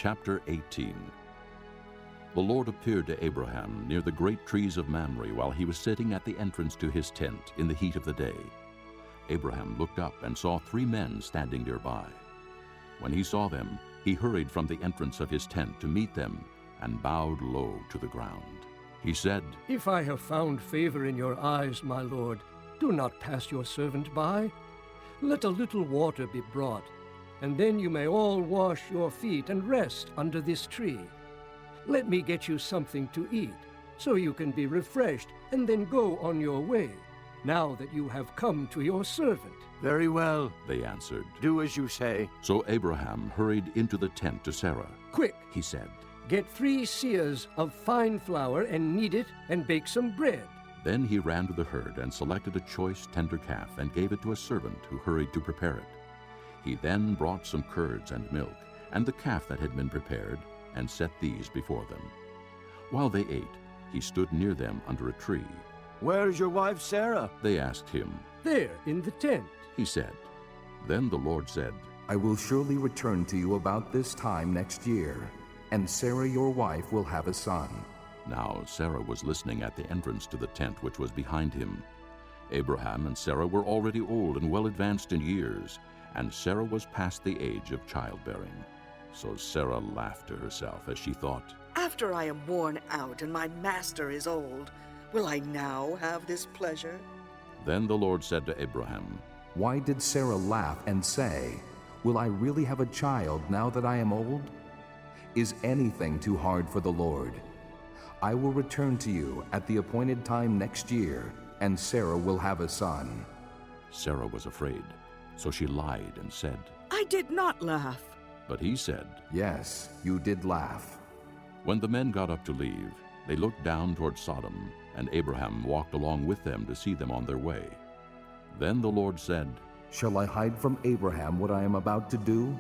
Chapter 18. The Lord appeared to Abraham near the great trees of Mamre while he was sitting at the entrance to his tent in the heat of the day. Abraham looked up and saw 3 men standing nearby. When he saw them, he hurried from the entrance of his tent to meet them and bowed low to the ground. He said, "If I have found favor in your eyes, my lord, do not pass your servant by. Let a little water be brought, and then you may all wash your feet and rest under this tree. Let me get you something to eat, so you can be refreshed and then go on your way, now that you have come to your servant." "Very well," they answered. "Do as you say." So Abraham hurried into the tent to Sarah. "Quick, He said. get 3 seahs of fine flour and knead it and bake some bread." Then he ran to the herd and selected a choice tender calf and gave it to a servant who hurried to prepare it. He then brought some curds and milk and the calf that had been prepared and set these before them. While they ate, he stood near them under a tree. "Where is your wife Sarah?" They asked him. "There, in the tent." He said. Then the Lord said, I will surely return to you about this time next year, and Sarah your wife will have a son. Now Sarah was listening at the entrance to the tent which was behind him. Abraham and Sarah were already old and well advanced in years, and Sarah was past the age of childbearing. So Sarah laughed to herself as she thought, "After I am worn out and my master is old, will I now have this pleasure?" Then the Lord said to Abraham, Why did Sarah laugh and say, Will I really have a child now that I am old? Is anything too hard for the Lord? I will return to you at the appointed time next year, and Sarah will have a son. Sarah was afraid, so she lied and said, "I did not laugh." But he said, Yes, you did laugh. When the men got up to leave, they looked down toward Sodom, and Abraham walked along with them to see them on their way. Then the Lord said, Shall I hide from Abraham what I am about to do?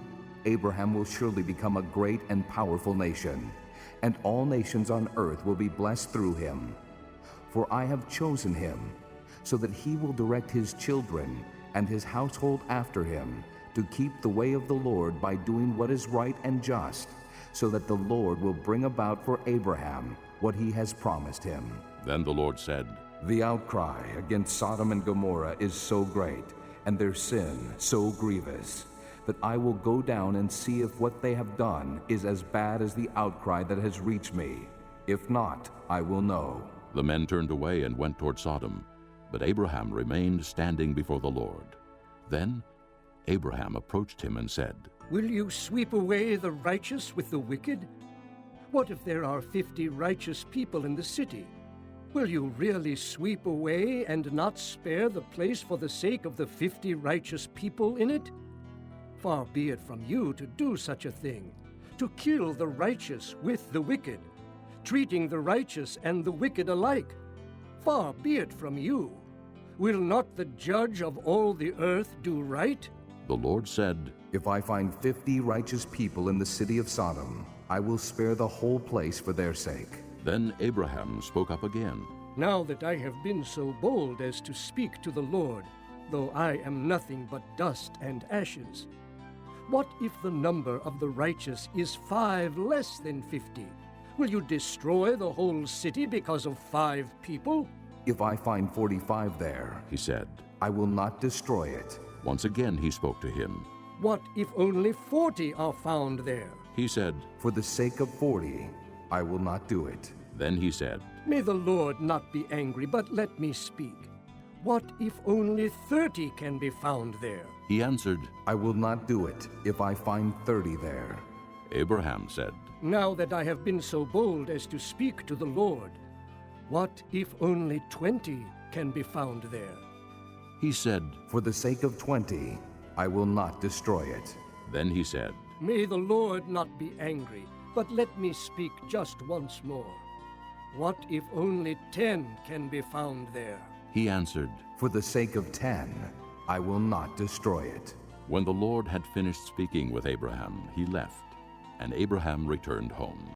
Abraham will surely become a great and powerful nation, and all nations on earth will be blessed through him. For I have chosen him, so that he will direct his children and his household after him to keep the way of the Lord by doing what is right and just, so that the Lord will bring about for Abraham what he has promised him. Then the Lord said, The outcry against Sodom and Gomorrah is so great, and their sin so grievous, that I will go down and see if what they have done is as bad as the outcry that has reached me. If not, I will know. The men turned away and went toward Sodom, but Abraham remained standing before the Lord. Then Abraham approached him and said, "Will you sweep away the righteous with the wicked? What if there are 50 righteous people in the city? Will you really sweep away and not spare the place for the sake of the 50 righteous people in it? Far be it from you to do such a thing, to kill the righteous with the wicked, treating the righteous and the wicked alike. Far be it from you. Will not the judge of all the earth do right?" The Lord said, If I find 50 righteous people in the city of Sodom, I will spare the whole place for their sake. Then Abraham spoke up again. "Now that I have been so bold as to speak to the Lord, though I am nothing but dust and ashes, what if the number of the righteous is 5 less than 50? Will you destroy the whole city because of 5 people?" If I find 45 there, He said. I will not destroy it. Once again he spoke to him. "What if only 40 are found there?" He said. For the sake of 40, I will not do it. Then he said, "May the Lord not be angry, but let me speak. What if only 30 can be found there?" He answered. I will not do it if I find 30 there. Abraham said, "Now that I have been so bold as to speak to the Lord, what if only 20 can be found there?" He said. For the sake of 20, I will not destroy it. Then he said, "May the Lord not be angry, but let me speak just once more. What if only 10 can be found there?" He answered. For the sake of 10, I will not destroy it. When the Lord had finished speaking with Abraham, he left, and Abraham returned home.